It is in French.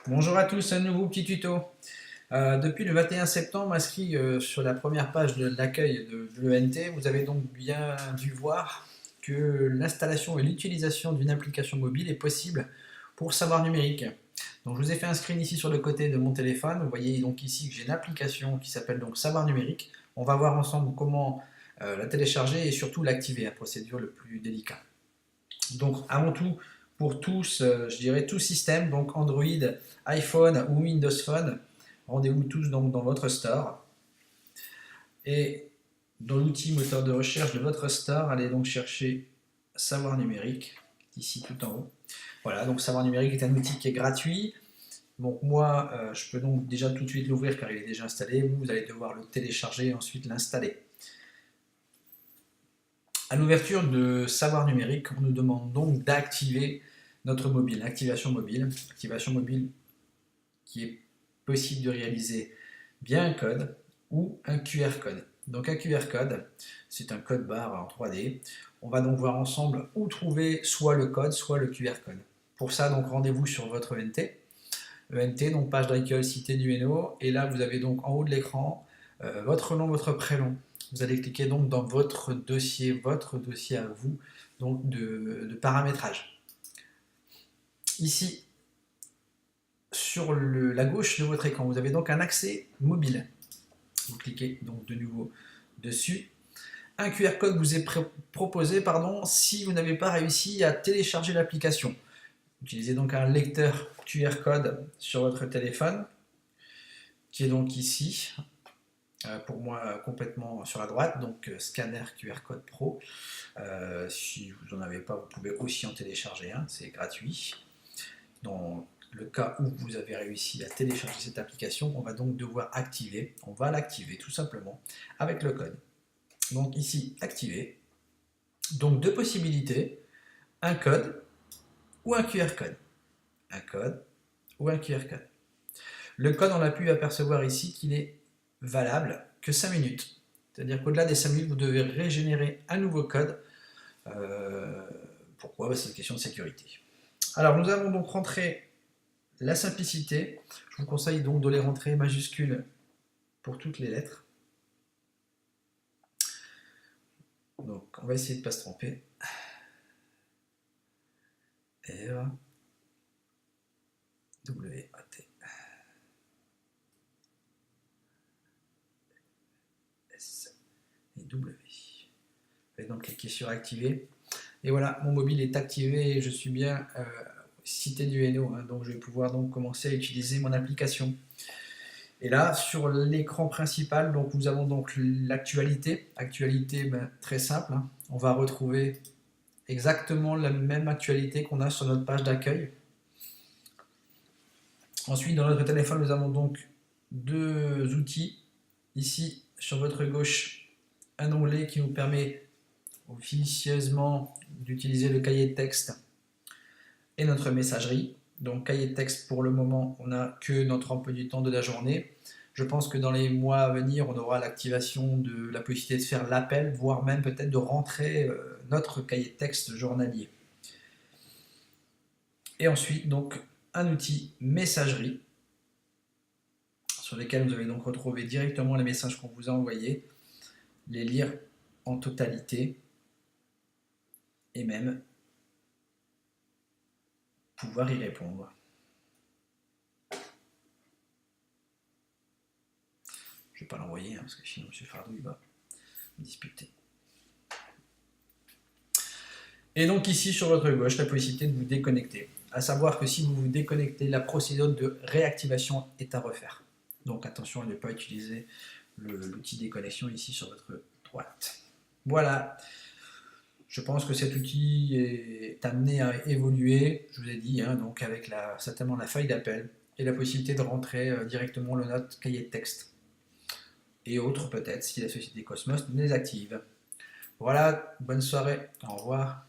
Bonjour à tous, un nouveau petit tuto. Depuis le 21 septembre, inscrit sur la première page de l'accueil de l'ENT, vous avez donc bien dû voir que l'installation et l'utilisation d'une application mobile est possible pour Savoir Numérique. Donc je vous ai fait un screen ici sur le côté de mon téléphone. Vous voyez donc ici que j'ai une application qui s'appelle donc Savoir Numérique. On va voir ensemble comment la télécharger et surtout l'activer, la procédure le plus délicate. Donc avant tout, pour tous, je dirais tout système, donc Android, iPhone ou Windows Phone, rendez-vous tous donc dans votre store. Et dans l'outil moteur de recherche de votre store, allez donc chercher Savoir Numérique, ici tout en haut. Voilà, donc Savoir Numérique est un outil qui est gratuit. Donc moi, je peux donc déjà tout de suite l'ouvrir car il est déjà installé. Vous allez devoir le télécharger et ensuite l'installer. À l'ouverture de Savoir Numérique, on nous demande donc d'activer notre mobile, activation mobile qui est possible de réaliser via un code ou un QR code. Donc un QR code, c'est un code barre en 3D. On va donc voir ensemble où trouver soit le code, soit le QR code. Pour ça, donc rendez-vous sur votre ENT. ENT, donc page d'accueil cité du Hainaut, et là vous avez donc en haut de l'écran votre nom, votre prénom. Vous allez cliquer donc dans votre dossier à vous, donc de paramétrage. Ici, sur la gauche de votre écran, vous avez donc un accès mobile. Vous cliquez donc de nouveau dessus. Un QR code vous est proposé si vous n'avez pas réussi à télécharger l'application. Utilisez donc un lecteur QR code sur votre téléphone, qui est donc ici, pour moi complètement sur la droite, donc scanner QR code Pro. Si vous n'en avez pas, vous pouvez aussi en télécharger un, c'est gratuit. Dans le cas où vous avez réussi à télécharger cette application, on va donc devoir activer, on va l'activer tout simplement avec le code. Donc ici, activer. Donc deux possibilités, un code ou un QR code. Un code ou un QR code. Le code, on a pu apercevoir ici qu'il est valable que 5 minutes. C'est-à-dire qu'au-delà des 5 minutes, vous devez régénérer un nouveau code. Pourquoi? C'est une question de sécurité. Alors nous avons donc rentré la simplicité. Je vous conseille donc de les rentrer majuscules pour toutes les lettres. Donc on va essayer de ne pas se tromper. R, W, A, T, S et W. Je vais donc cliquer sur activer. Et voilà, mon mobile est activé et je suis bien cité du Hainaut, hein, donc je vais pouvoir donc commencer à utiliser mon application. Et là, sur l'écran principal, donc nous avons donc l'actualité. Actualité, très simple, hein. On va retrouver exactement la même actualité qu'on a sur notre page d'accueil. Ensuite, dans notre téléphone, nous avons donc deux outils. Ici, sur votre gauche, un onglet qui nous permet officieusement d'utiliser le cahier de texte et notre messagerie. Donc cahier de texte, pour le moment, on n'a que notre emploi du temps de la journée. Je pense que dans les mois à venir, on aura l'activation de la possibilité de faire l'appel, voire même peut-être de rentrer notre cahier de texte journalier. Et ensuite, donc, un outil messagerie, sur lequel vous allez donc retrouver directement les messages qu'on vous a envoyés, les lire en totalité, et même pouvoir y répondre. Je ne vais pas l'envoyer, hein, parce que sinon M. Fardou il va me disputer. Et donc ici sur votre gauche, la possibilité de vous déconnecter. À savoir que si vous vous déconnectez, la procédure de réactivation est à refaire. Donc attention à ne pas utiliser l'outil déconnexion ici sur votre droite. Voilà. Je pense que cet outil est amené à évoluer, je vous ai dit, hein, donc avec certainement la feuille d'appel et la possibilité de rentrer directement le note cahier de texte. Et autres peut-être si la société Cosmos les active. Voilà, bonne soirée, au revoir.